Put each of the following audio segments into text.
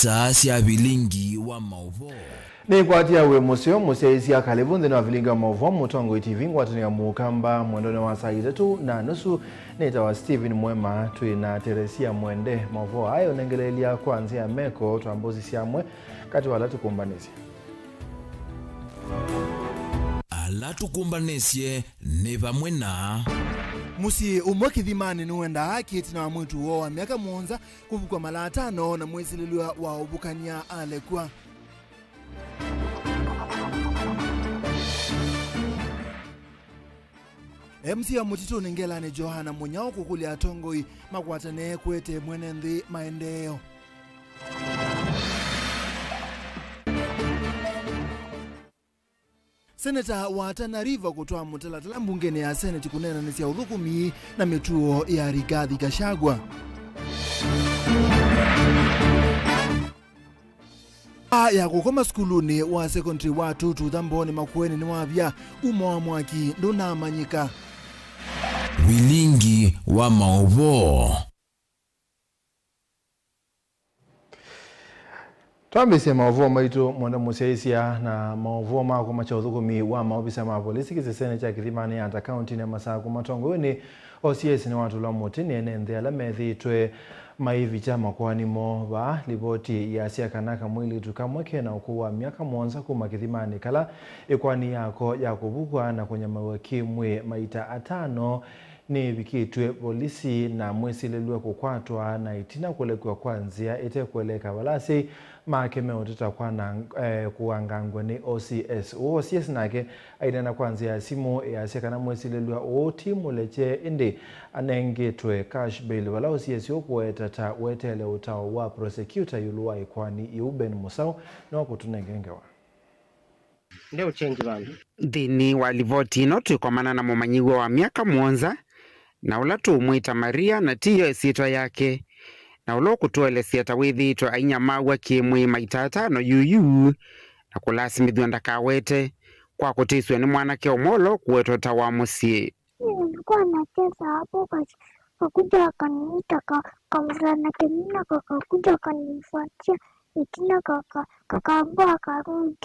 Isa sia vilingi wa mauvo. Ni kwa atia we museo isia kalibu na vilingi wa mauvo mutongo TV ngwatu ya mukamba mwendone wa saa itatu na nusu nitawa Steven Mwema tuina Teresia Mwende mauvo hayo nengelelia kuanzia meko tuambozi siamwe kati wala tukumbanisi. Ala tukumbanesie ne pamwe na musi umwakithimani nuwenda haki tina mwitu wa miaka mwonza kuvukwa mala 5 na mwezi liliwa wa ubukania alekwa. MC ya mutitu ningelane Johana Munyao kukuli atongoi makwatane kwete mwenendi maendeo. Seneta wa Tana River kutoa mutalatala mbungeni ya Seneti kunena nisi ya udhukumi na mituo ya Rigathi Gachagua. Ya kukoma skuluni wa secondary watu tudhamboni makueni ni wavya umoa mwaki nduna manyika. Vilingi wa mauvo. Tuambise mauvo maitu mwenda museisia na mauvo mako macha udhukumi wa maofisa ma polisi kisesene cha Kithimani anta county na Masaku matongo ni OCS ni watu la motini ene ala methitwe maivi chama kwani mo ba ripoti ya sia kanaka mwili tukamweke na ukuwa miaka mwonza kuma Kithimani kala ikwani yako ya kubukwa na kwenye mawaki mwe maita 5 ni vikitwe polisi na mwesi lelua kukwatwa na itina kulekwa kwanzia ite kueleka walasi makeme utita kwa na kuangangwe ni OCS. OCS nake aidana kwanzia simu ya sekana mwesi lelua timu leche indi anengetwe cash bail wala OCS yokuetata wetele utao wa prosecutor yuluwa ikwani Iuben Musau na wakutunengengewa. Ndio change bandu. Dini walivoti inotu kwa mana na mumanyiwa wa miaka mwonza na ulatu umwita Maria na tiyo esitwa yake na ulo kutuele sieta withitwa ainyamawa kimwi maita 5 yuyu na kulasimithwa ndakawete kwa kutiswe ni mwanake omolo kuwetwa tawa musie. Nilikuwa nacheza hapo kakuja akaniita kamvulana kemina kakakuja akanifuatia itina kakaambua akarudi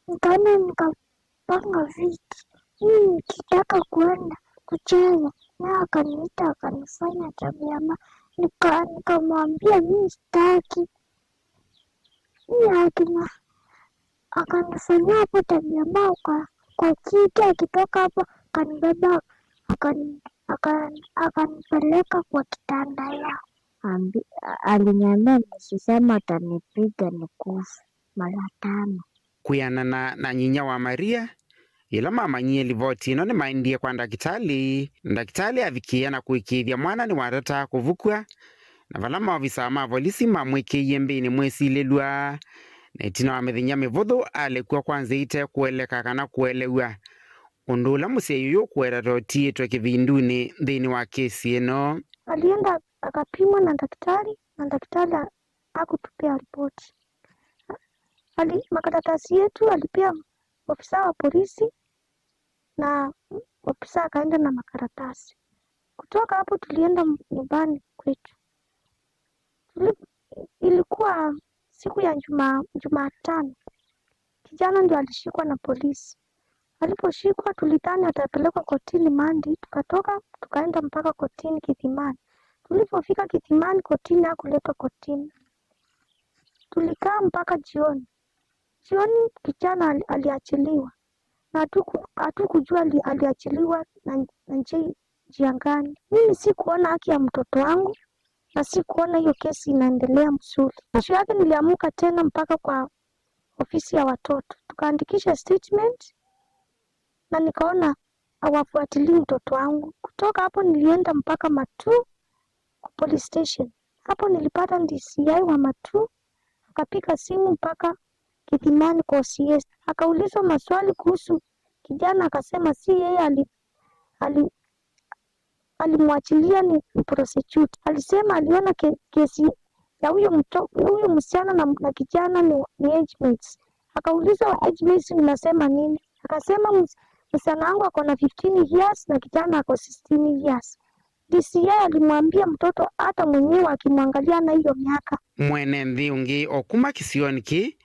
nikaenda nikapanga viti nikitaka kuenda kucheza na akaniita akanifanya tabia nikamwambia mimi sitaki akanifanyia hapo tabia mbaya kwa kiti akitoka hapo akanibeba akanipeleka kwa kitanda yao. Aliniambia nisisema atanipiga nikufa mara 5. Kuyana na nyinya wa Maria ila mama nyie livoti ino ni maindie kwa ndakitali avikia na kuikithia mwana ni watata kuvukwa na vala maofisa ma polisi mamwikiie mbini mwesi lelua na itina wa mithinya mivuthu alekuwa kwanza ite kueleka kana kuelewa undula musie yuyu kuera totietwe kivinduni nthini wa kesi ino. Alienda akapimwa na daktari hakutupea ripoti. Makaratasi yetu alipea ofisa wa polisi na ofisa akaenda na makaratasi. Kutoka hapo tulienda nyumbani kwetu. Ilikuwa siku ya Jumatano. Kijana ndio alishikwa na polisi. Aliposhikwa tulidhani atapelekwa kotini Mandi, tukatoka tukaenda mpaka kotini Kithimani. Tulipofika Kithimani kotini hakuletwa kotini. Tulikaa mpaka jioni. Jioni kijana aliachiliwa. Na hatukujua aliachiliwa na njia gani. Mimi sikuona haki ya mtoto wangu na sikuona hiyo kesi inaendelea mzuri. Kesho yake niliamuka tena mpaka kwa ofisi ya watoto. Tukaandikisha statement na nikaona hawafuatilii mtoto wangu. Kutoka hapo nilienda mpaka Matu police station. Hapo nilipata DCI wa Matu akapiga simu mpaka Kithimani kwa OCS. Akaulizwa maswali kuhusu kijana akasema si yeye alimwachilia ni prosecute. Alisema aliona kesi ya huyo msichana na kijana ni age mates. Akaulizwa age mates unasema nini? Akasema msichana wangu ako na 15 years na kijana ako 16 years. DCI alimwambia mtoto hata mwenyewe akimwangalia na hiyo miaka. Mwene nthi ungi okuma kisioni ki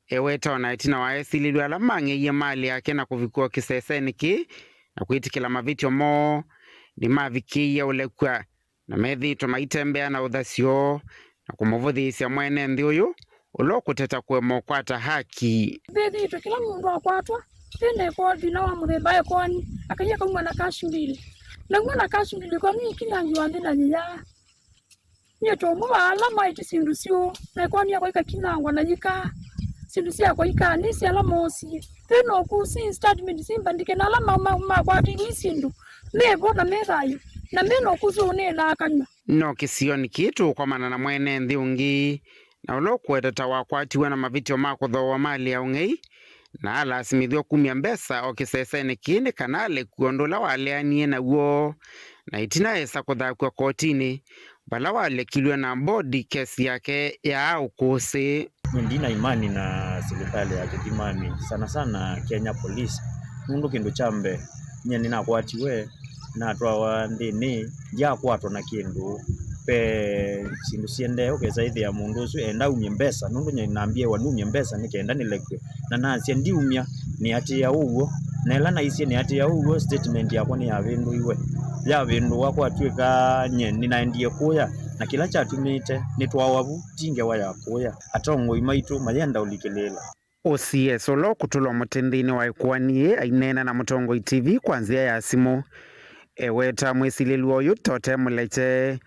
eweta ona itina wa esililwe ala mang'eiye mali yake na kuvikua kiseseni ki na kwitikila mavityo mo ni mavikiie ulekwa na methitwe maitembea na uthasyo na kumuvuthisya mwene nthi uyu ulo kuteta kwemo kwata haki. Methitwe kila mundu akwatwa tene kwa thina wa muthemba ekoni akaiya kauma na kashi mbili na mwana kashi mbili kwa ni kinangi wa ndina nya ni tomu ala maiti sindu sio na kwa ni akoika kinangwa na yika sindu sia kwa ika ni sia la mosi teno ku sin statement simbandike na ala mama kwa ti sindu nebo na methayo na meno kuzo ne na kanywa no kisioni kitu kwa mana na mwene nthi ungi na ulo kweteta wakwatiwa na mavityo makuthoa mali ya ung'ei na alasimithio kumia mbesa o kiseseni kini kana alekuondola waleanie naguo na itina esa kuthakua kotini bala walekilwe na bodi kesi yake ya ukusi. Ndina imani na serikali ya Kithimani sana sana Kenya Police mundu kindu chambe nye ninakwatiwe na atwawa ndini yakwatwa na kindu pe sindu siende ukeza ya mundu usu enda umye mbesa nundu nye naambie wanumye mbesa nikenda nilekwe na nansia ndiumya ni ati ya uwo na ela na isi ni ati ya uwo statement yako ni ya vindu iwe ya vindu wako atwika nye ninaendie kuya na kila chatumite nitwawavu tinge waya kuya atongo imaitu mayenda ulikilela. OCS ulo kutulwa mutindini wa ikuanie ainena na Mutongo TV kwanzia ya simu eweta mwisililwa uyu tote muleche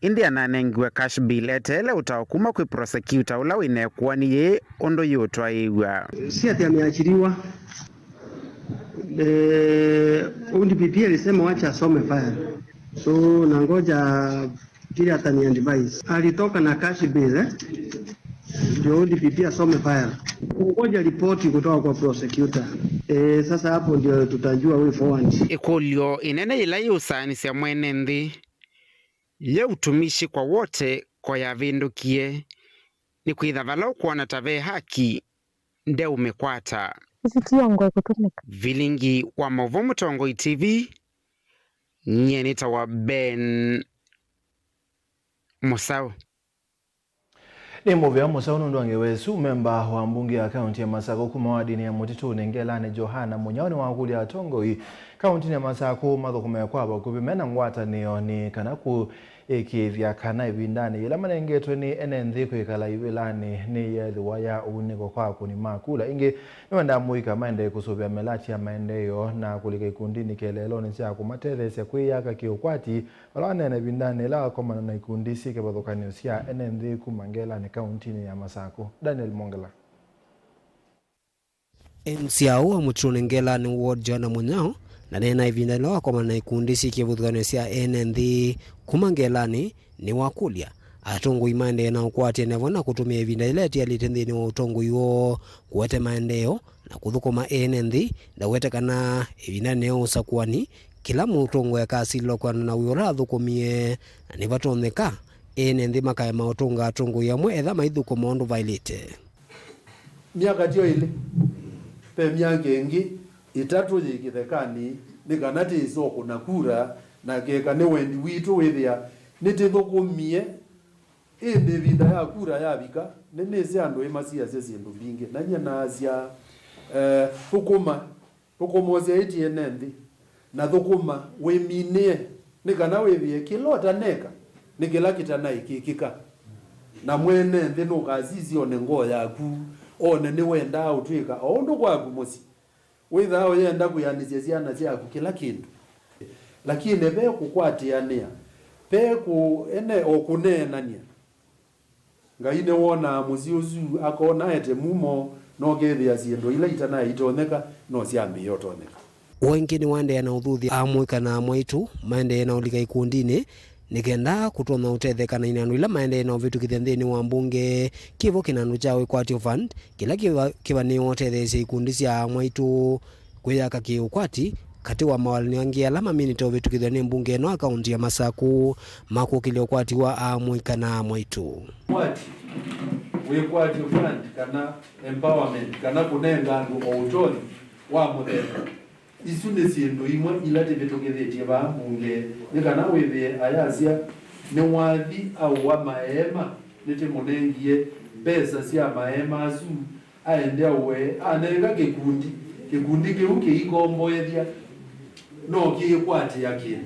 India nanengiwe cash bill etele utaokuma kwi prosecutor ula winekuanie ondo yutwa iwa. Si ati ameachiliwa. UDPP alisema wacha asome file. So nangoja kile atani advise. Alitoka na cash bill ndio UDPP asome file. Ngoja ripoti kutoka kwa prosecutor. Sasa hapo ndio tutajua way forward. Ikulio inene ila yusanisia mwene nthi ye utumishi kwa wote kwa ya vindukie ni kwitha vala ukuona tave haki nde umekwata Isitiongo kutumika. Vilingi wa Mauvoo Mutongo TV nyenita wa Ben Musau. Ni muvya Musau nundu angewesu memba wa mbunge ya kaunti ya Masako kuma wadini ya Mutitu Nengelane Johana Munyaoni wa nguli ya Tongoi kaunti ya Masako mathukume kwa bakubi mena ngwata niyo ni kanaku ikithia kana ibindani ila manengetwe ni enenthi kwikala ibilani ni yethiwa ya uniko kwa kuni makula ingi niwenda muika maende kusubia melati ya maendeyo na kulika ikundini kelelo ni cia kumatethesya kwiyaka kiukwati wala nene ibindani la komana na ikundisi ke bathukanio cia enenthi kumangela ni kaunti ya Masako. Daniel Mongela MCAO wa Mutitu Nengelane ward Johana Munyao na nena ivinda lawa kwa mana ikundisi kivuthukanio cia enenthi kumangelani ni wakulia atongo imande na ukwati nevona kutumia ivinda ileti alitinthini wa utongo yuo kuwete maendeo na kuthukuma enenthi na wete kana ivinda neo usakuani kila mutongo ya kasi lokwa na uyora thukumie na nivatontheka enenthi makaya mautonga atongo yamwe etha maithuko maundu vailite miaka tio ile pe miaka ingi itatu yikithekani nikanati isoko na kura na keka ne wendi witu withia nitithukumie indi vinda ya kura ya bika nene andu emasia sesindu bingi na nyana cia thukuma cia itienenthi na thukuma weminie nikana withie kilota neka nikila kitana ikikika na mwene nthi nukazizi one ngo yaku one ni wenda utwika ondo kwaku musi withao yenda kuyanisia ciana ciaku kila kindu lakini be kukwatiania pe ku ene okunenania ngaine wona muziuzu akona ete mumo no gethia ciendo ila itana itoneka no ciambi yotoneka wengi ni wande na uthuthi amwika na mwaitu maende na ulika ikundini nikenda kutona utetheka na inanu ila maende na vitu kithendeni wa mbunge kivo kinanu chawe kwatio fund kila kiva ni utethese ikundi cia mwaitu kwiyaka kiukwati kati wa mawalini wangi alama minito vitu kitheni mbunge no akaunti ya Masaku makukile ukwati wa amwika na mwaitu mwati we kwati fund kana empowerment kana kunenga andu o utoni wa muthemba isune siendo imwe ilate betogethetie ba munge nikana webe ayasia ne wathi au wa maema nete monengie pesa cia maema asu aende awe anenga kikundi kiuke ikomboethia no kikwate yake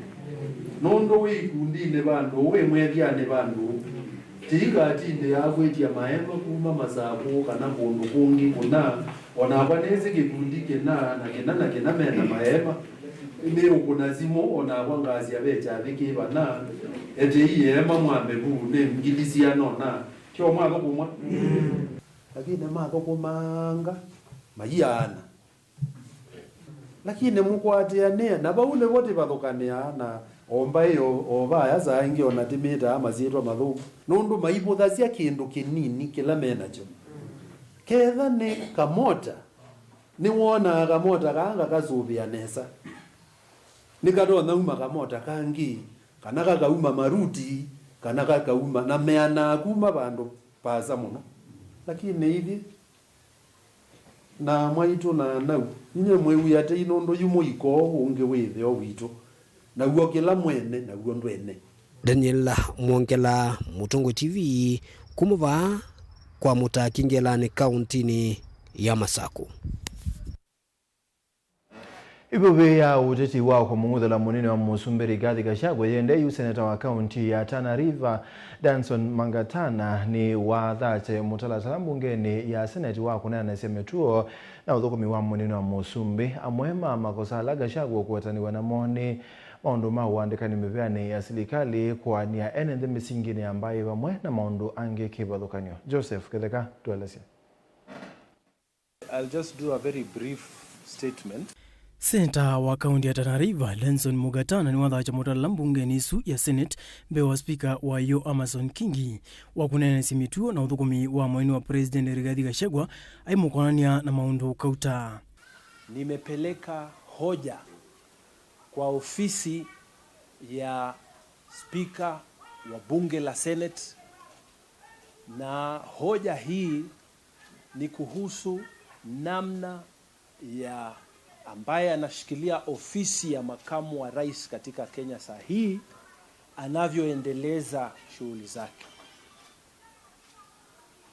nondo we ikundi ne bandu we mwethia ne bandu tiga tinde yagwetia maema kuma masabu kana kundu kungi kuna ona abaneze kikundi kena na kena mena maema ime ukuna zimo ona abangazi abecha abike bana ete yema mwambe bu ne ngilisia nona kyo mwa kumwa lakini mako kumanga mayana lakini mukwate ane na baule wote bathukania na omba iyo oba yaza ingi ona timita amazitwa mathuku nundu maibuthacia kindu kinini kila menacho ketha ni kamota ni wona kamota kanga kazubia nesa nikatona uma kamota kangi kana kakauma maruti kana kakauma na meana kuma bandu pasa muno lakini hivi na mwaitu na nau ninye mwewu yate inondo yumo iko unge wethe o witu na guo kila mwene na guo ndwene. Daniel Mwongela, Mutungu TV, kumuva kwa Mutakingelani kauntini ya Masaku. Ibobe ya uteti wao kwa mungudhala munene wa Musumbi Rigathi Gachagua yende yu seneta wa kaunti ya Tana River Danson Mangatana ni wathache mutalatala mbungeni ya seneti wa kunena semetuo na uthukumi wa munene wa Musumbi amwema makosala Gachagua kuwataniwa na moni maundu mauandikani miveani ya serikali kwa nia enende misingine ambaye bamwe na maundu ange kibathukanio. Joseph Ketheka tuelezea. I'll just do a very brief statement. Senator wa kaunti ya Tana River Danson Mangatana ni wathacha mutalatala mbungeni isu ya Senate mbele wa speaker wa yo Amason Kingi wa kunena simituo na uthukumi wa mwini wa President Rigathi Gachagua aimukonania na maundu kauta. Nimepeleka hoja kwa ofisi ya speaker wa bunge la Senate, na hoja hii ni kuhusu namna ya ambaye anashikilia ofisi ya makamu wa rais katika Kenya saa hii anavyoendeleza shughuli zake.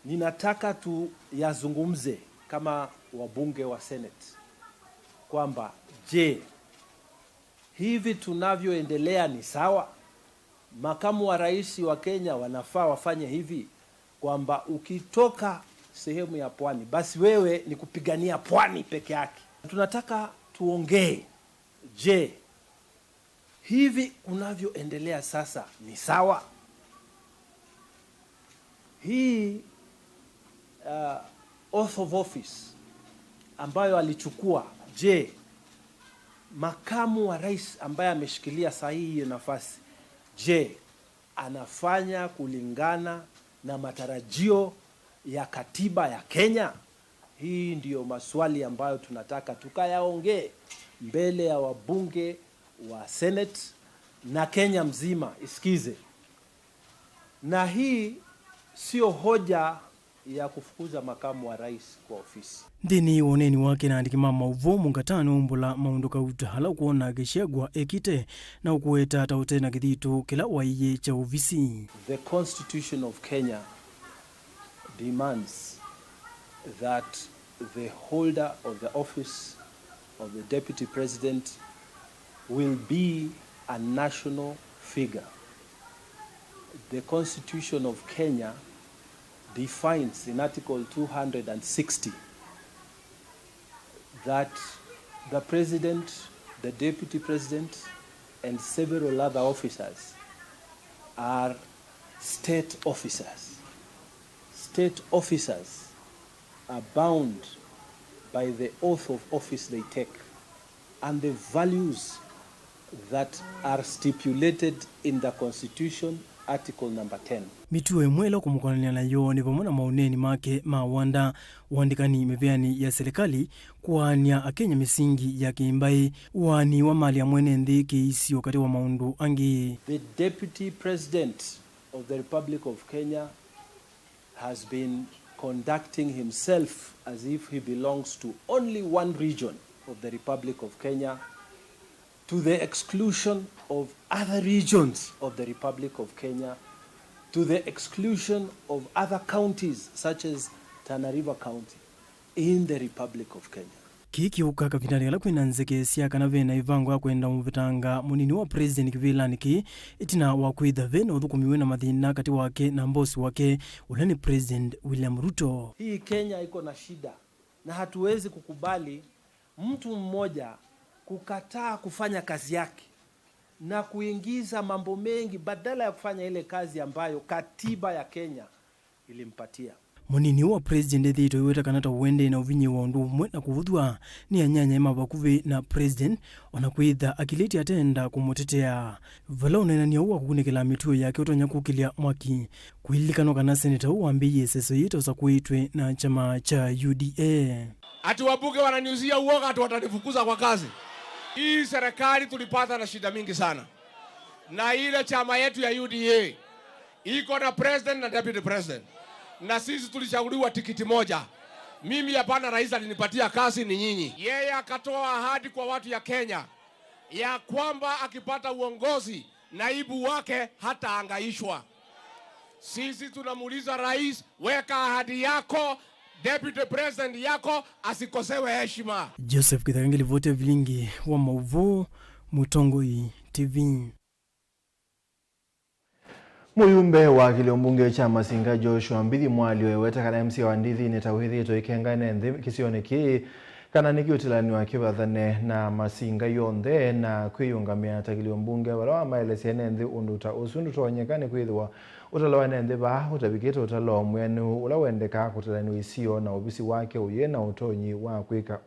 Ninataka tu yazungumze kama wabunge wa Senate kwamba je, hivi tunavyoendelea ni sawa? Makamu wa rais wa Kenya wanafaa wafanye hivi kwamba ukitoka sehemu ya pwani basi wewe ni kupigania pwani peke yake. Tunataka tuongee, je, hivi unavyoendelea sasa ni sawa? Hii oath of office ambayo alichukua, je, makamu wa rais ambaye ameshikilia sahihi hiyo nafasi, je, anafanya kulingana na matarajio ya katiba ya Kenya? Hii ndiyo maswali ambayo tunataka tukayaongee mbele ya wabunge wa Senate na Kenya mzima isikize. Na hii sio hoja ya kufukuza makamu wa rais kwa ofisi. Ndini woneni wake na andikima mauvo Mangatana umbula maundu kautahala kuona Gachagua ekite na ukueta taute na kithito kila waiye cha ofisi. The Constitution of Kenya demands that the holder of the office of the Deputy President will be a national figure. The Constitution of Kenya defines in Article 260 that the President, the Deputy President, and several other officers are state officers. State officers are bound by the oath of office they take and the values that are stipulated in the Constitution, Article number 10. Mituwe mwela kumukonania na yo ni pamoja na maoneni make mawanda uandikani meveani ya serikali kuania akenya misingi ya kiimbai wani wa mali ya mwene ndiki isi wakati wa maundu angi. The Deputy President of the Republic of Kenya has been conducting himself as if he belongs to only one region of the Republic of Kenya, to the exclusion of other regions of the Republic of Kenya, to the exclusion of other counties such as Tana River County in the Republic of Kenya. Kikiuka kavindani gala kwina nzeke sia kana vena ivango ya kwenda muvitanga munini wa president kivilani ki itina wakwitha vena uthukumiwe na mathina kati wake na mbosi wake ulani President William Ruto. Hii Kenya iko na shida na hatuwezi kukubali mtu mmoja kukataa kufanya kazi yake na kuingiza mambo mengi badala ya kufanya ile kazi ambayo katiba ya Kenya ilimpatia. Munini wa president thito iweta kanata uwende na uvinyi wa undu umwe na kuvuthwa ni anyanya ima bakuvi na president wanakuitha akileti atenda kumutetea. Vala unenania uwa kukunikila mituo yake utonya kukilia mwaki kuhilikano kana seneta uambiye seso yito sa kuitwe na chama cha UDA. Ati wabuge wananiuzia uoga ati watanifukuza kwa kazi. Hii serikali tulipata na shida mingi sana. Na ile chama yetu ya UDA iko na president na deputy president. Na sisi tulichaguliwa tikiti moja. Mimi hapana, rais alinipatia kazi ni nyinyi. Yeye akatoa ahadi kwa watu ya Kenya ya kwamba akipata uongozi naibu wake hatahangaishwa. Sisi tunamuuliza rais, weka ahadi yako, deputy president yako asikosewe heshima. Joseph Kitangeli vote vilingi wa Mauvo, Mutongoi TV. Muyumbe wa kiliombunge cha Masinga Joshua Mbithi Mwali weweta kana MC wa ndithi ni tawhithi to ikenga nende kisione ki kana nikiutilani wa kivathane na Masinga yonthe na kwiyungamia ta kiliombunge wala maelesi nende unduta usundu tonyekane kwithwa utalawa nende ba utabikita utalo mwenu ula wendeka kutalani isio na ubisi wake uye na utonyi wa kwika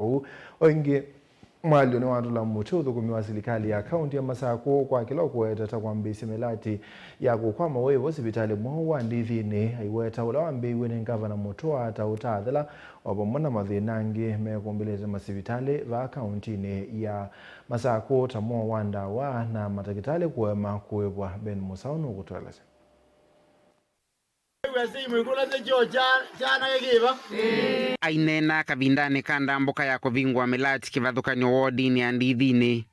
oingi Mwali ni watu la mutudhu kumiwa serikali ya kaunti ya Masako kwa kila kuweta takwambisi melati ya kukwama wewe hospitali mwa ndithini aiweta ula wambiwe ni gavana Mutua ata utathela wabomona mathinangi mekumbeleza masivitali va kaunti ni ya Masako tamo wanda wa na matakitali kuwema kuwebwa Ben Musaunu kutueleza. Ainena kavindani kanda mboka ya kuvingwa melati kivathukanyo wodini ya ndithini.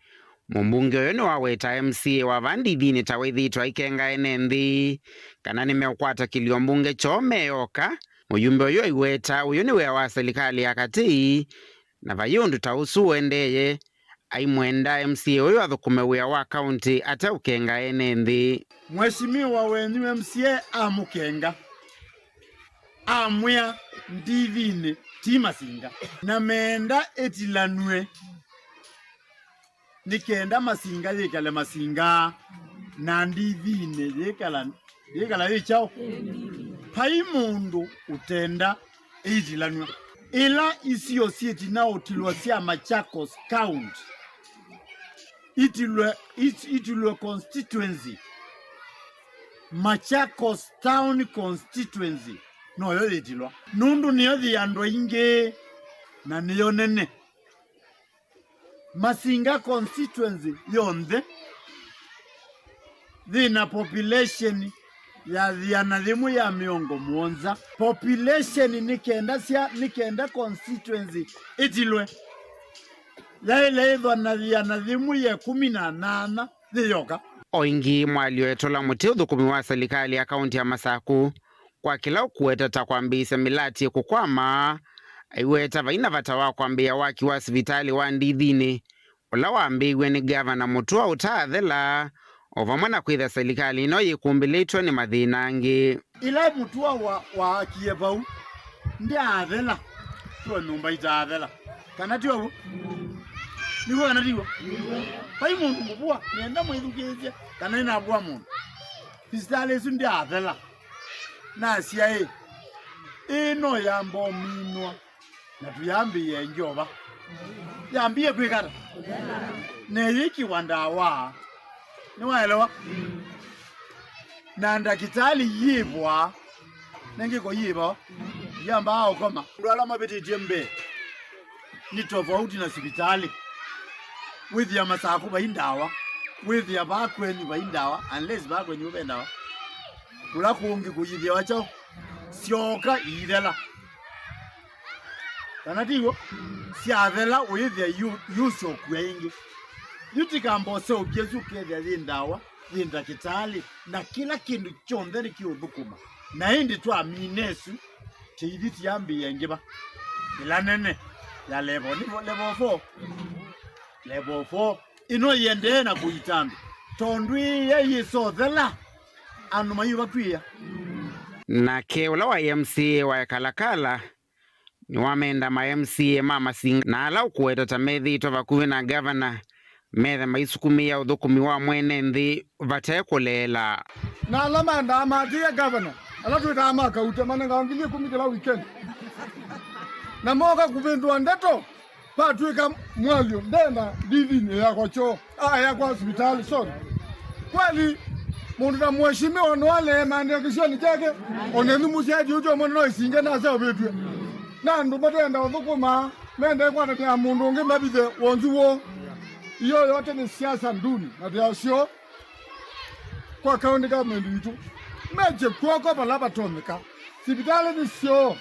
Mumbunge uyo ni waweta MCA wa vandithini tawithitwa ikenga nthi kana nimeukwata kiliombunge chomeyoka. Muyumbe uyo iweta uyo ni wea wa serikali ya kati na vayundu tausu wendeye aimwenda MCA uyo athukume wea wa kaunti ata ukenga nthi. Mheshimiwa wenyu MCA amukenga amwea ndithini ti Masinga na menda etilanwe nikenda Masinga yekale Masinga na ndithini yekala yichao pai mundu utenda etilanwe ila isio sieti na utilwa sia Machakos County itilwe constituency Machakos Town constituency no yo itilwa nundu niyo thiando ingi na niyo nene. Masinga constituency yonthe thina population ya thiana thimu ya miongo muonza. Population nikenda constituency itilwe laithwa na thiana thimu ya 18 thiyoka. Oingi Mwali wetola muti uthukumi wa serikali ya kaunti ya Masako kwa kila ukuweta takwambisa milati kukwama aiweta vaina vatawa kwambia waki wa sivitali wa ndithini ula wambiwe ni gavana Mutua utathela ovamwana kwitha serikali ino yikumbilitwe ni mathinangi. Ila Mutua wa kievau ndi athela tuwa numba itathela kana tiwa niwe kana tiwa pai mundu mubua nenda mwithukizia kana ina bua mundu sivitali isu ndi athela na siae ino yambo minwa na tuyambiye njova yambiye kwikata neyiki wandawa niwaelewa na ndakitali yibwa nengiko yibo yamba hao koma ndwala mabiti jembe ni tofauti na sibitali with ya Masako baindawa with ya bakweni baindawa unless bakweni ubendawa ula kuungi kuyithia wacho sioka ithela kana tigo siathela uithia yuso kwingi yutikambo so Yesu kethia thindawa thinda kitali na kila kindu chonthe ni kiuthukuma na indi twa minesu tiithiti yambi yengiba ila nene ya level 4 ino yende na kuitambi tondwi yeso thela anu mayuba kwia na keula wa MCA wa Kalakala ni wamenda ma MCA mama singa na ala ukuweta tamethi tovakuwe na governor metha maisukumia uthukumi wa mwene nthi vatekulela na alama ndama tia governor ala twitama kauta mananga ngilie kumikila weekend na moga kuvindwa ndeto patwika mwalio ndenda divini yako cho yako hospitali sorry kweli mundu na mheshimiwa wale mande kishoni chake onenu musyaji ujo mono isinge na sawa betwe na ndu batenda uthukuma mende kwa tia mundu ngi mabithe wonzuwo iyo yote ni siasa nduni na ndio kwa county government yetu meje kwako balaba tomeka sibitali ni sio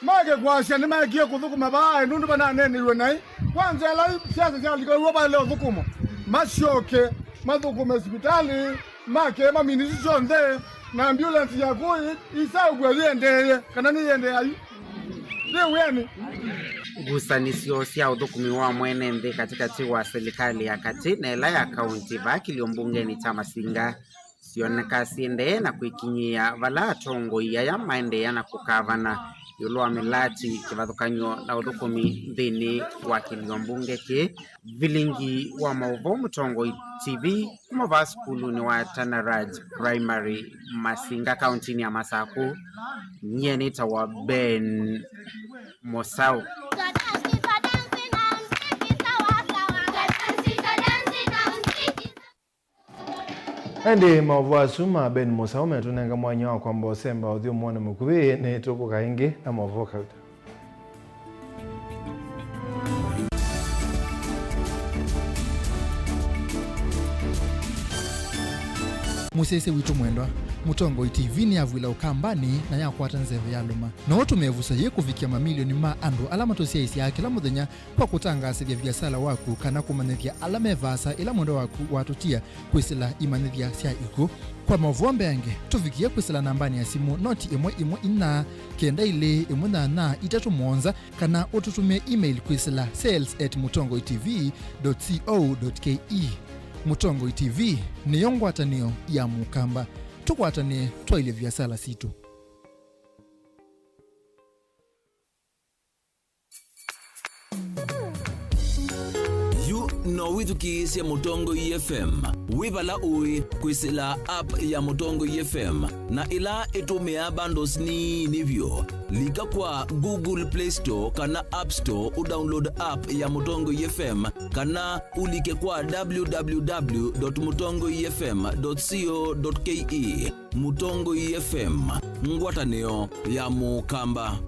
mage kwasha ni mage kuthukuma bae nundu bana nene iwe nai kwanza la siasa ya ligo ba leo thukuma mashoke mathukuma sibitali make maminisi zonde na ambulance ya koi isagwe yende kana ni yende ayi leweni gusanisio cia uthukumi wa mwene nthi katikati wa serikali ya kati na ila ya kaunti bakilio mbungeni cha Masinga sioneka siende na kuikinyia vala atongoia ya maendeleo na kukavana yulwa milati kivathukanyo na uthukumi nthini wa kilio mbunge ki vilingi wa mauvo Mutongo TV kuma va skulu ni wa Tanaraj Primary Masinga kaunti ya Masaku nyeni tawa Ben Mosau Ende mavua suma Ben Mosau metunenga mwanya wa kwamba osemba uthio mwana mukubi ni tuku kaingi na mavua kauta. Musese witu mwendwa Mutongo TV ni avwila ukambani na yakwata nzeve ya luma na watu mevusa ye kuvikia mamilioni ma andu alama tosia isi ya kila muthenya kwa kutangasa vya biasala waku kana kumanethia alama evasa ila mwendo waku watutia kwisila imanethia sia iku kwa mavuombe yange tuvikia kwisila nambani ya simu noti imwe ina kenda ile imwe na itatu mwonza kana ututumia email kwisila sales@mutongotv.co.ke. Mutongo TV ni yongwatanio ya mukamba tukwatane twaile vyasala situ. no withukisya Mutongo FM wibala ui kwisila app ya Mutongo FM na ila itumia bundles ni nivyo lika kwa Google Play Store kana App Store udownload app ya Mutongo FM kana ulike kwa www.mutongofm.co.ke. Mutongo FM ngwatanio ya mukamba.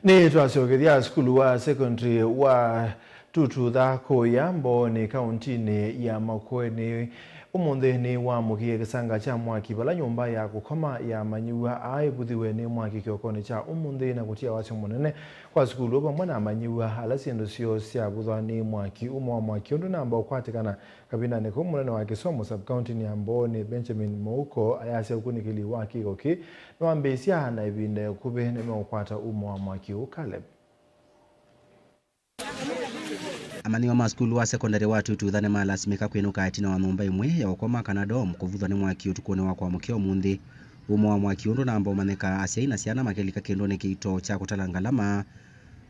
Ni twasogethia skulu wa secondary wa Tututha Koyambo ni kauntini ya Makueni umunthe ni wamukie kisanga cha mwaki bala nyumba ya gukoma ya Manyiwa aibuthiwe ni mwaki kiokoni cha umunthe na kutia wasi munene kwa skulu pamwe na Manyiwa ala sindu cio cia buthwa ni mwaki umwe wa mwaki undu namba ukwatikana kabina ni kumunene wa Kisomo sub county ni ambo ni Benjamin Mouko ayase ukunikili wa kigoki nwambesia na ibinde kube ni meukwata umwe wa mwaki Caleb. Amani wa maskulu wa secondary wa Tututha ni malasimika kwinuka atina wa nyumba imwe ya ukoma kana dom kuvuthwa ni mwaki utukone wa kwa mukio munthi umo wa mwaki undu na ambao maneka asiaina siana makelika kendo ni kito cha kutalangalama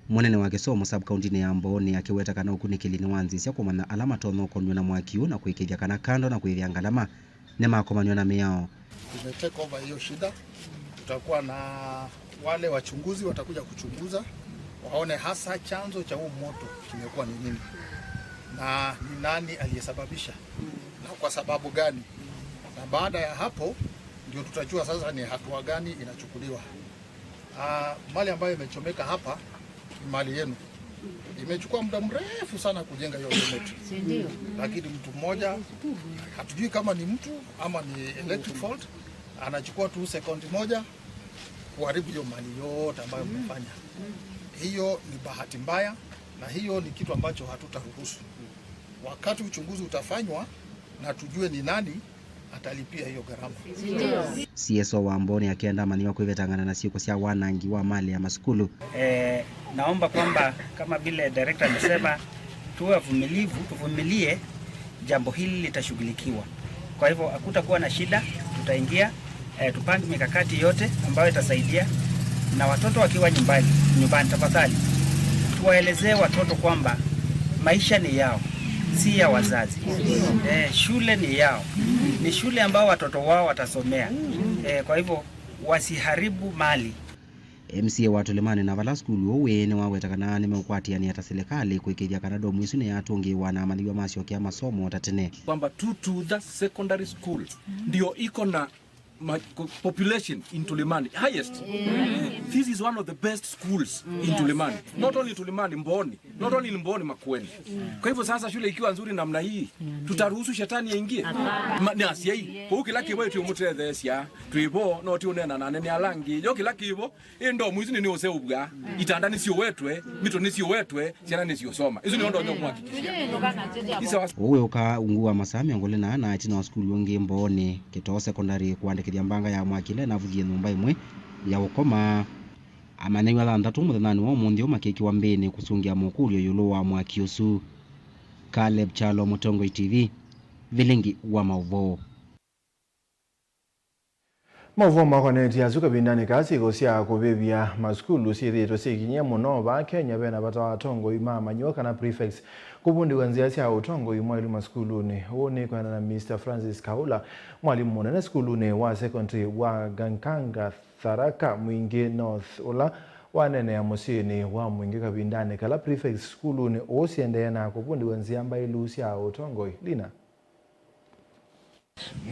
mwanene wa Kisomo sub county ni ambo ni akiweta kana ukunikili ni wanzi sia kumana alama tono konyo na mwaki na kuikithia kana kando na kuithia ngalama ne makomanyo na miao. Tumetake over hiyo shida. Tutakuwa na wale wachunguzi watakuja kuchunguza waone hasa chanzo cha huu moto kimekuwa ni nini na ni nani aliyesababisha na kwa sababu gani, na baada ya hapo ndio tutajua sasa ni hatua gani inachukuliwa. Mali ambayo imechomeka hapa ni mali yenu. Imechukua muda mrefu sana kujenga hiyo unit. Lakini mtu mmoja, hatujui kama ni mtu ama ni electric fault, anachukua tu sekondi moja kuharibu hiyo mali yote ambayo mmefanya. Hiyo ni bahati mbaya na hiyo ni kitu ambacho hatutaruhusu. Wakati uchunguzi utafanywa na tujue ni nani atalipia hiyo gharama. CSO wa Amboni akienda maniwa kuivetangana na siku sia wanangi wa mali ya maskulu. Naomba kwamba kama vile director amesema tuwe vumilivu, tuvumilie, jambo hili litashughulikiwa. Kwa hivyo hakutakuwa na shida, tutaingia tupange mikakati yote ambayo itasaidia, na watoto wakiwa nyumbani tafadhali tuwaelezee watoto kwamba maisha ni yao, si ya wazazi. Shule ni yao, ni shule ambao watoto wao watasomea. Kwa hivyo wasiharibu mali. MCA wa Tulemani na vala skulu owe ni waweta kana ni mekwatia ni hata serikali kuikithia kana domu isu ni yatungiwa na amaliwa masio kia masomo tatene kwamba Tutudha Secondary School ndio iko na population in Tulemani highest. This is one of the best schools in Tulemani, not only Tulemani, Mboni, not only Mboni, Makueni. Kwa hivyo sasa shule ikiwa nzuri namna hii, tutaruhusu shetani aingie ni asia hii kwa ukilaki wewe tuyomutre thesia tuibo no tionena na nene alangi yo kilaki ibo endo mwizi ni oseubwa itanda ni sio wetwe mito ni sio wetwe siana ni sio soma hizo ni ndo nyo mwakikishia uwe uka ungua masami ngole na atina wa skulu ngi Mboni Kitoo Secondary kuandikithia mbanga ya mwakile na vugie nyumba imwe ya ukoma amanengwa la ndatu muthanani wa mundio makeki wa mbeni kusungia mukulio yulo wa mwakiosu. Caleb Chalo, Mutongo TV, Vilingi wa Mauvo. Mauvo makoneti azuka bindani kasi gosia kubebia maskulu sirito sikinye muno ba Kenya bena batawa tongo imama nyoka na prefects kubundi wanzia sia utongo imwalimu maskulu ni one kwa na Mr Francis Kaula mwalimu mwana skulu ni wa secondary wa Gankanga Tharaka Mwingi North ola wanene ya musini wa Mwingi kabindani kala prefects skulu ni osiende na kubundi wanzia mba ilusia utongo lina.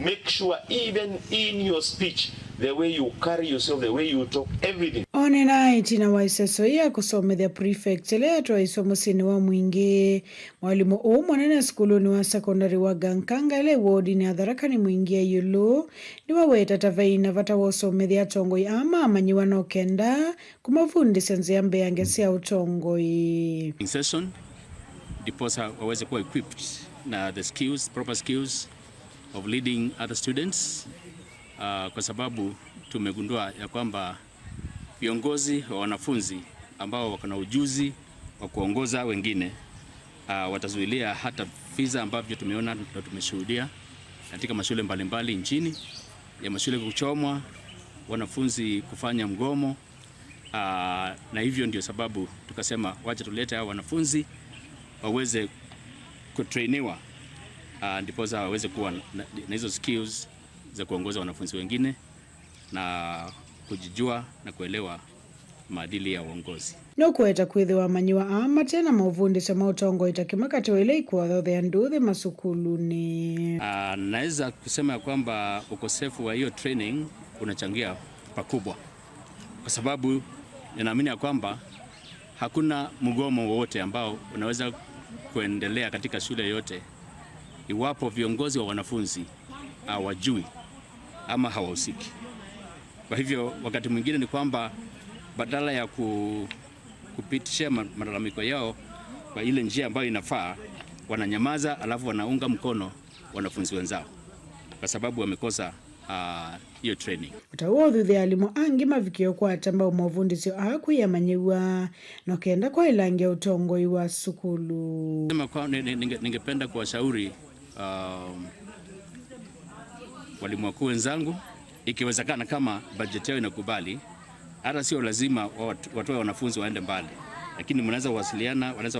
Make sure even in your speech, the way you carry yourself, the way you talk, everything. One night na waiseso ya kusomethia prefect leto isomosini wa Mwingi mwalimu mwanene skuluni wa secondary wa Gankanga ile wodi ni Tharaka ni Mwingi yulu ni waweta tavaina vata wasomethia tongoi ama amanyiwa no kenda kumafundi senze ya mbeyange sia utongoi. In session, diposa waweze kuwa equipped na the skills, proper skills of leading other students kwa sababu tumegundua ya kwamba viongozi wa wanafunzi ambao wako na ujuzi wa kuongoza wengine watazuilia hata visa ambavyo tumeona na tumeshuhudia katika mashule mbalimbali nchini ya mashule kuchomwa, wanafunzi kufanya mgomo na hivyo ndio sababu tukasema wacha tulete hao wanafunzi waweze kutrainiwa ndiposa waweze kuwa na hizo skills za kuongoza wanafunzi wengine na kujijua na kuelewa maadili ya uongozi. No kueta kwithiwa manyiwa ama tena mauvundi sama utongo itakimakati ile ikuwa thothe nduthi masukuluni. Naweza kusema kwamba ukosefu wa hiyo training unachangia pakubwa, kwa sababu ninaamini ya kwamba hakuna mgomo wowote ambao unaweza kuendelea katika shule yote iwapo viongozi wa wanafunzi hawajui ama hawahusiki. Kwa hivyo wakati mwingine ni kwamba badala ya kupitisha malalamiko yao kwa ile njia ambayo inafaa, wananyamaza alafu wanaunga mkono wanafunzi wenzao kwa sababu wamekosa hiyo training. Utawo thuthe alimu angi mavikio kwa atamba umavundi sio akuyamanyiwa no kenda kwa ilangia utongoi wa sukulu. Ningependa kuwashauri walimu wakuu wenzangu ikiwezekana kama budget yao inakubali, hata sio lazima watoe wanafunzi waende mbali, lakini wanaweza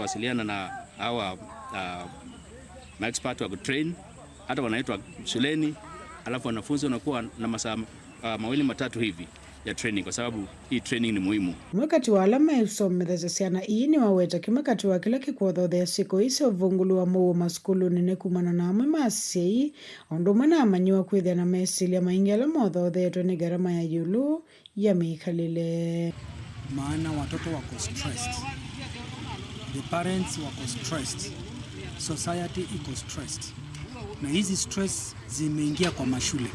wasiliana na hawa expert wa kutrain, hata wanaitwa shuleni, alafu wanafunzi wanakuwa na masaa mawili matatu hivi ya training, kwa sababu hii training ni muhimu. Mwakati wa alama usomethesya ciana ini waweta kimakati wa kila kikwothoothea siku isi uvungulu wa muo maskulu nene kumana na amwe maasei ondu mwana amanyiwa kwithia na mesilia maingi ala mothothetwe ni gharama ya yulu ya miikalile. Maana watoto wako stressed, the parents wako stressed, society iko stressed, na hizi stress zimeingia kwa mashule,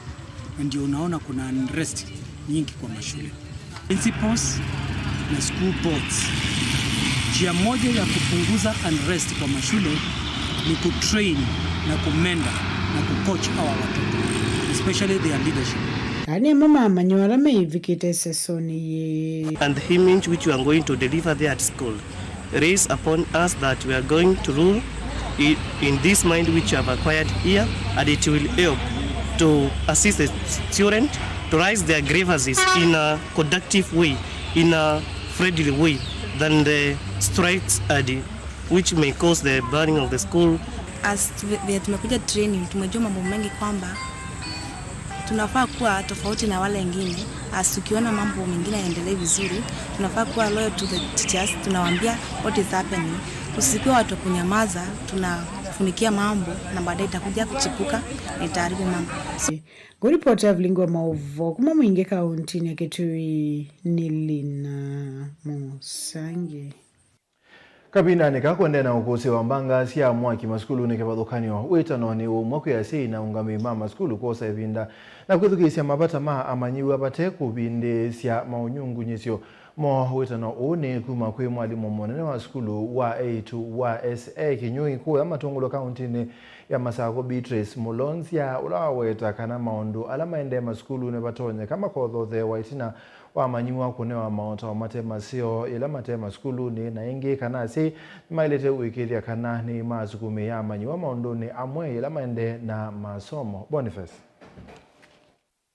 ndio unaona kuna unrest nyingi kwa mashule. Principals na school boards, njia moja ya kupunguza unrest kwa mashule ni kutrain na kumenda na kucoach hawa watoto, especially their leadership. Ani mama amanyola meivikite sesoni ye. And the image which we are going to deliver there at school raise upon us that we are going to rule in this mind which we have acquired here, and it will help to assist the student to raise their grievances in a conductive way, in a friendly way, than the strikes which may cause the burning of the school. As tumekuja training, tumejua mambo mengi kwamba tunafaa kuwa tofauti na wale wengine. As tukiona mambo mengine yaendelee vizuri, tunafaa kuwa loyal to the teachers, tunawaambia what is happening. Tusikuwa watu kunyamaza, tunafunikia mambo na baadaye itakuja kuchipuka na itaharibu mambo. Kuripota Vlingwa Maovo kuma mwingi kauntini ya Kitui ni Lina Musangi. Kabina ni kakwende na ukusi wa mbanga siya mwaki maskulu ni kebadhukanyo wetano ni umwako ya sei na ungami mama skulu kosa evinda na kwithukisya mabata maa amanyiwa bate kubinde siya maunyungu nyisyo mo wetano une kuma kwe mwalimu mwanene wa skulu wa A2 wa SA kinyui kuwa matungulo kauntini ya Masako Beatrice Mulonzia ulaweta kana maundu alama ende maskulu ne batonye kama kothothe waitina wa manyiwa kunewa maota wa matema sio ila matema skulu ni na ingi kana si mailete uikiria kana ni mazukumi ya manyiwa maundu ni amwe ila maende na masomo. Boniface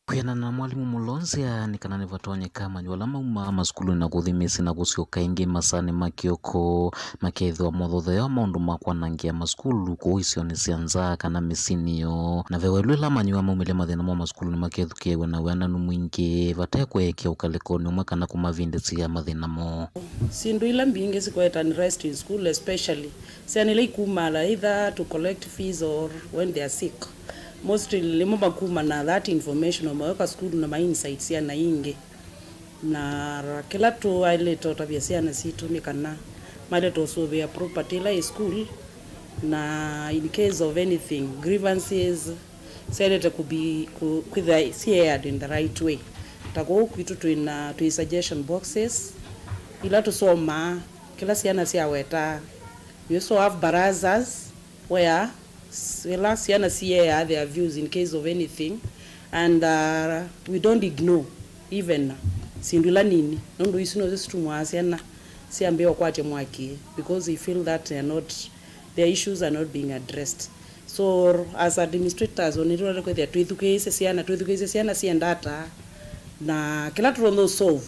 kuyana na mwalimu Mulonzia ni kana nivatonye kama nyuala mauma maskulu na kuthimisi na kusioka ingi masani makioko makeithwa mothothe ya maundu makwanangia maskulu kuhisio ni sianza kana misinio na vewelu ila manyiwa maumile mathina mwa maskulu ni makethukiewe na weananu mwingi vatekweekia ukalekoni umwe kana kumavindisi ya mathina mo. Sindu ila mbingi sikweta unrest in school especially sianile ikumala either to collect fees or when they are sick. Mostly limomba kuma na that information omaweka school na ma insights ya na inge na kila tu ile tabia siana situ mikana male to solve ya property la school na in case of anything grievances said it could be with the shared in the right way tako kitu tu suggestion boxes ila to soma kila siana sia weta you also have barazas where siana share their views in case of anything and we don't ignore even sindula nini ndo isino zesitumwa siana siambewa kwate mwaki because we feel that their issues are not being addressed. So as administrators onirora kwa twithukise siana siendata na kila turondo solve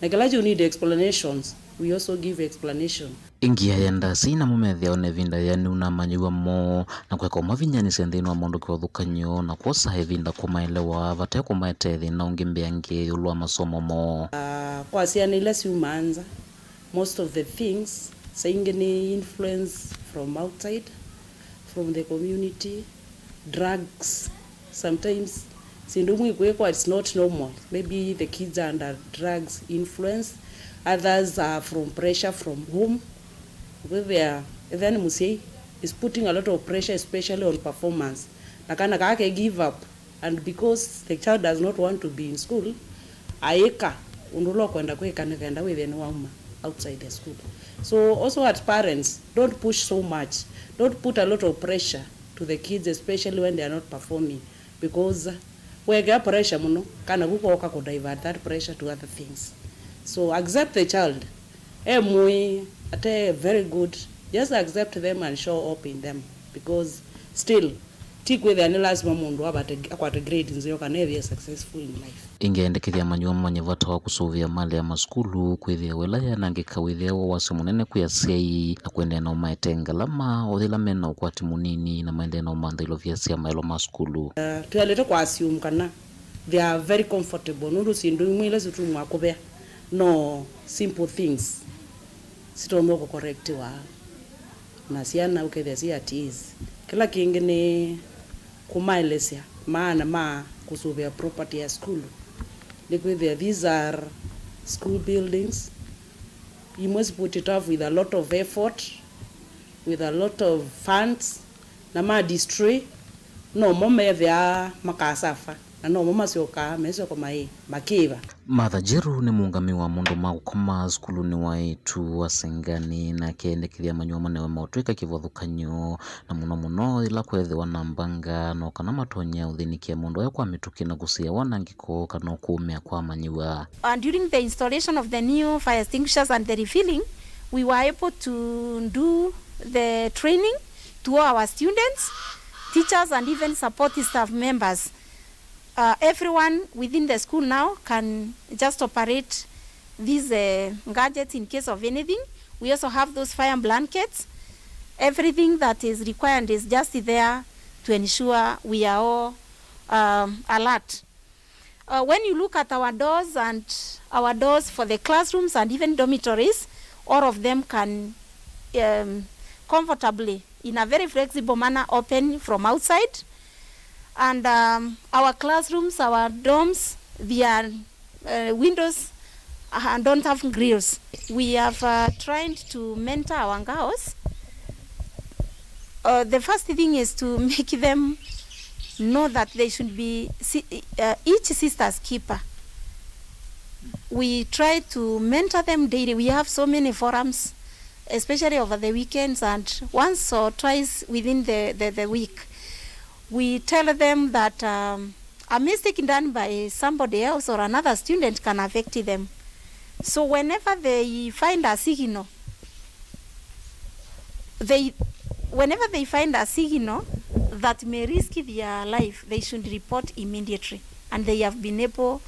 na kila you need explanations, we also give explanation. Ingia yenda sina mumethia onevinda yani unamanyiwa mo na kweka umavinyani sendhinu wa mondo kwa dhukanyo na kuosa hevinda kumaelewa vate kumaetethi na ungimbiange ulua masomo mo. Kwa siya ila si umanza most of the things saying ni influence from outside, from the community, drugs sometimes sindumu kwa it's not normal, maybe the kids are under drugs influence, others are from pressure from home. Then Musei is putting a lot of pressure especially on performance. Nakana kake give up, and because the child does not want to be in school, aeka undulo kwenda kwenda within one outside the school. So also as parents, don't push so much. Don't put a lot of pressure to the kids, especially when they are not performing, because wega pressure muno kana kuko could divert that pressure to other things. So accept the child. Very good. Just accept them and show up in them, because still tikwethia ni lazima mundu akwate grade nzio kana ethie successful in life. Ingeendekithia manyua mwenye vata wa kusuvia mali ya maskulu kwithia wilaya na ngikawithia wa wasi munene kuya sei na kuendea na umaetenga lama othila mena ukwati munini na maendea na umandhilo vya siya maelo maskulu. Tuyalete kwa assume kana they are very comfortable nundu sindu mwile situ mwakubea no simple things sitomoko correct wa na siana ukethia si atis kila kingi ni kumaelesia maana kusuvia property ya school nikwithia these are school buildings. You must put it off with a lot of effort, with a lot of funds na destroy no mome vya makasafa na no mama sioka meso kwa makiva. Martha Jeru ni muungami wa mundu magukoma skulu ni waitu wasengani na kiendekithia manyua manewe mautwika kivothukanyo na muno ila kwethiwa na mbanga no kana matonya uthinikia mundu ayo kwa mituki na gusia wanangiko kana kuumia kwa manyua. During the installation of the new fire extinguishers and the refilling, we were able to do the training to our students, teachers and even support staff members. Everyone within the school now can just operate these gadgets in case of anything. We also have those fire blankets. Everything that is required is just there to ensure we are all alert. When you look at our doors for the classrooms and even dormitories, all of them can comfortably, in a very flexible manner, open from outside. And our classrooms, our dorms, their windows don't have grills. We have tried to mentor our girls. The first thing is to make them know that they should be each sister's keeper. We try to mentor them daily. We have so many forums, especially over the weekends and once or twice within the week. We tell them that a mistake done by somebody else or another student can affect them. So whenever they find a signal, whenever they find a signal that may risk their life, they should report immediately. And they have been able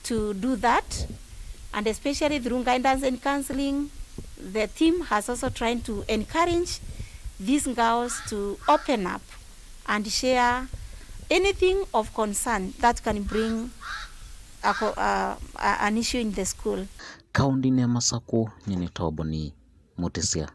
to do that. And especially through guidance and counseling, the team has also tried to encourage these girls to open up and share anything of concern that can bring an issue in the school. Kaundi ya Masako nyini Toboni Mutisia.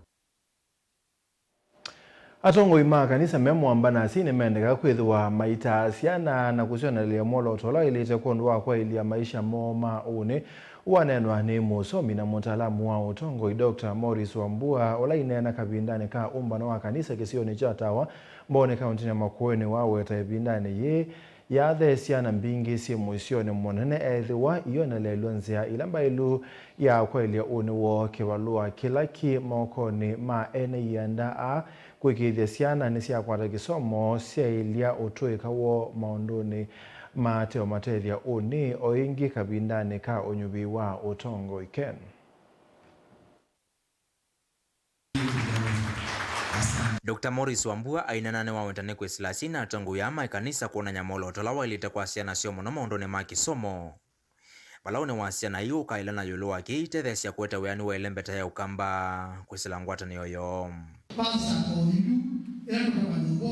Atongo ima kanisa memwamba na sine mendeka kwithwa maita asiana na kusiona lia molo tola ilite kondwa kwa ilia maisha moma une wanenwa ni musomi na mtaalamu wa utongo Dr. Morris Wambua olainena kabindane ka umbano wa kanisa kisioni cha Tawa mbone kaunti ya Makueni wawe taibindane ye ya thesiana mbingi si muisioni mmonene ethiwa iona lelonzia ilamba ilu ya kwelia une wo kiwalua kilaki mokoni ma ene yanda a kwikithia siana ni sia kwata kisomo sia ilia utuika wo maondoni mateo matethia uni oingi kabindane ka unyubi wa utongo iken. Dr. Morris Wambua ainanane wa wentane kwa silasina atangu yama ikanisa kuona nyamolo tolawa ilita kwa siana sio mono maondoni makisomo. Balaone wa siana yu kailana yuluwa kiite thesia kuweta weani wa ilembeta ya ukamba kwa silangwata ni yoyo. Pasa kwa hidu, ila tunabanyubo,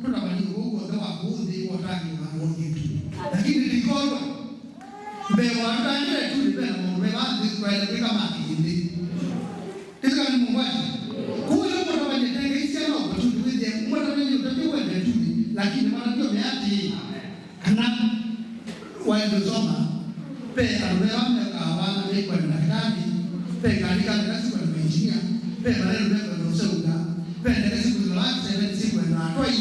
tunabanyubo kwa dawa kuzi wataki mamongitu. Lakini likoba, mbewa ndani tu libena mbewa kwa ilebeka makindi. Tika ni mungwaji. Kuyo kwa wanyetenge isi ano kwa tutuweze mwata wenye utakiwa ndetuni. Lakini manakio meati kana waendozoma. Pe alubewa meka wana mekwa na nakitani. Pe kalika nakasi kwa mwenjinia. Pe marelu mekwa na useuga. Pe nakasi kwa laki seven siku na atoi.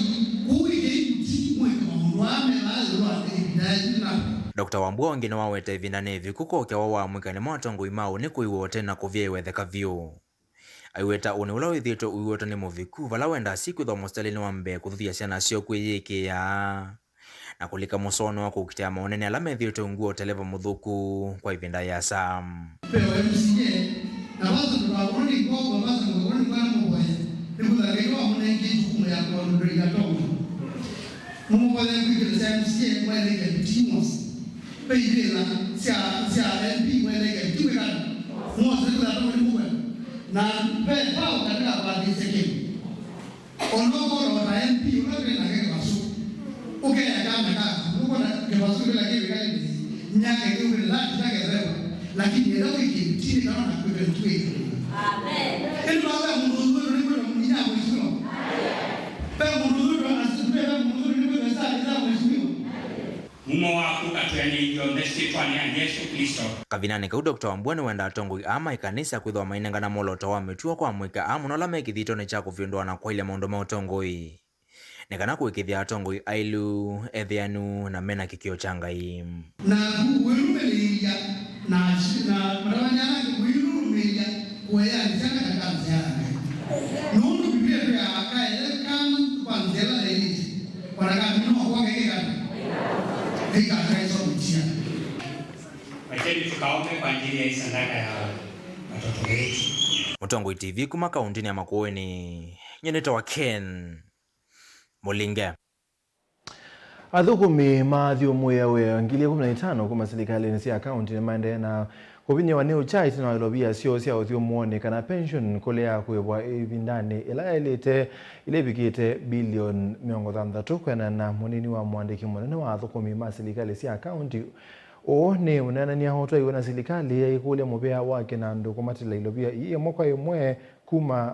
Kuwiki mwika mamuruame maali wa ibidai na Dr. Wambua wengine wawete vinane vikuko kia wawa mwikani mwatongu imau ni kuiwote na kuvye wetheka vyu. Aiweta uni ula withito uiwote ni muviku vala wenda siku dho mostelini wambe kuthuthia siana sio kwiyiki ya na kulika musono wa kukitea maonene ala methito nguo televa muthuku kwa ivinda ya Sam. Pewa msinye na wazo tukaoni kwa wazo tukaoni kwa mboya. Nikudhaliwa mwenye kitu ya kwa ndri ya tongo. Mumo wale kwikile SMC wale ke timos. Pei la sia MP wale ke timika. Mo se kula to ni muwe. Na pe pao katika baadhi seke. Onoko na MP unawe na ke basu. Okay ya kama uko na ke basu bila ke kali nyaka ke wile la take rewa. Lakini leo hiki chini kama na kwikile tuwe. Amen. Eni bawe mungu ni kwa mnyanya mwisho. Pe mungu mumo waku katwenyiyo nesitwani ya Yesu Kristo. Kavinani kau Dr. Wambua ni wenda atongoi ama ikanisa kwithwa mainenga na moloto wa mitua kwa mwika amunola mekithito ni cha kuvyondoana kwa ile maundu ma utongoi. Nekana kuikithia atongoi ailu, ethianu na mena kikio cha Ngai. Na kuwerumelia na marawanyana kuwerumelia kuwea nisana katika mziara. Nundu Biblia pia akaele kanu kwa mziara na iliti. Wanaka minu wakuwa kekekana. Hika kaiso mtia. Wacheni tukaombe kwa ajili ya sadaka ya watoto wetu. Mutongoi TV kuma kauntini ya Makueni. Nyeneta wa Ken Mulinge. Athukumi mathio mwewe ngili 15 kuma serikali ni cia kaunti maende na kubinya wa new chai na lobia sio cia uthio muone kana pension kolea kwebwa ibindani ila elite ile bikite bilion 60 kwena na munini wa mwandiki munene wa athukumi ma serikali cia kaunti o ne unana ni hoto iona serikali ya ikule mubea wake na ndo kumatila ilobia iye mwaka imwe kuma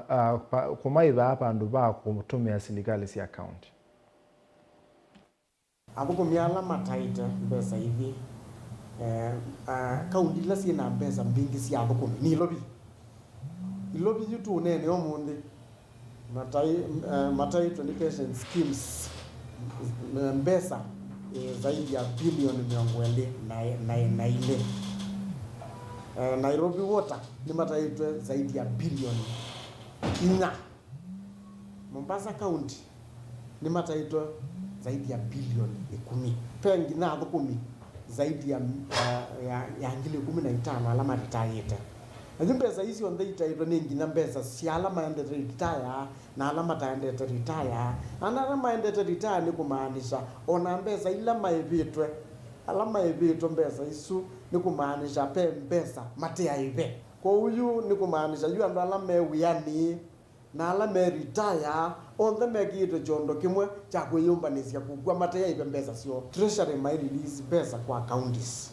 kumaiba hapa ndo ba kutumia serikali cia kaunti. Athukumi ala mataita mbesa hivi kaunti la sina mbesa mbingi cia athukumi ni ilobi yutu unene omundi mataita ni pension schemes mbesa zaidi ya bilioni 200 na Nairobi Water ni mataita zaidi ya bilioni 4. Mombasa County ni mataita zaidi ya bilioni 10. Pengi na athukumi zaidi ya ngili 15 alama retire. Na pesa hizi on the itairo ningi na pesa si alama ende retire na alama taende retire. Ana alama ende retire ni kumaanisha ona pesa ila maibitwe. Alama ibitwe pesa isu ni kumaanisha pesa matia ibe. Kwa huyu ni kumaanisha yu ando alama wiani na alama retire on the megito jondo kimwe cha kuyumbanisia kugwa matia ibe pesa sio. Treasury may release pesa kwa counties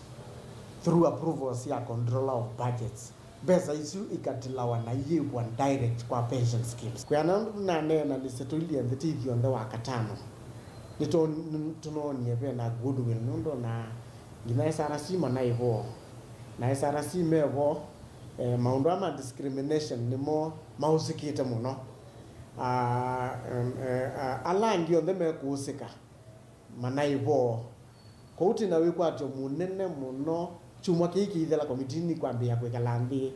through approvals ya controller of budgets. Pesa isu ikatilawa na yibwa direct kwa pension schemes. Kwa na nena ni setuli and the TV on the wakatano. Nito tunoni ebe na goodwill nundo na gina SRC mana ivo. Na SRC mevo maundu ama discrimination ni mo mausikite muno. Alangi on the mekusika mana ivo. Kouti na wikwatyo munene muno chumwa kiki ithela komitini kwambia kwekalambi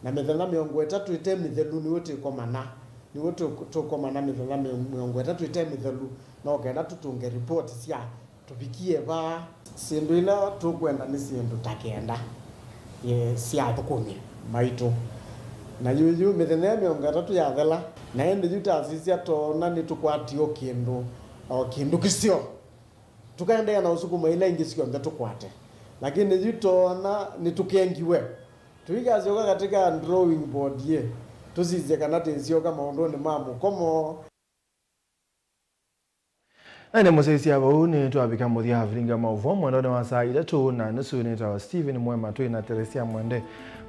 na methana 3 item mithelu ni wote komana ni wote tokomana methana 3 item mithelu na okenda tutunge report cia tubikie ba sindu ila tukwenda ni sindu takenda ye cia thukumi maito na yuyu methana 3 ya thela na ende juta sisia tona ni tukwatio kindu o kindu kisio tukaenda na usukuma ile ingisio ndo tukwate. Lakini jitona nitukengiwe tuigazoka katika drawing board ye tusize kana tensio kama ondone mamu komo ane musesi abo ni twabika muthia haviringa mauvo mwendone wa saa 3 na nusu ni tawa Steven Mwema tu na Teresia Mwende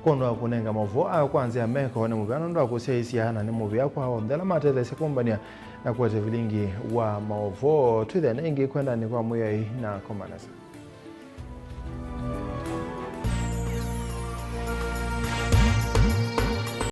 kondo akunenga mauvo a kwanza ya meko ne mubano ndo akuseisia na ni mubia kwa ondela matete sekombania na kwa vilingi wa mauvo tu then ingi kwenda ni kwa muyai na komanasa.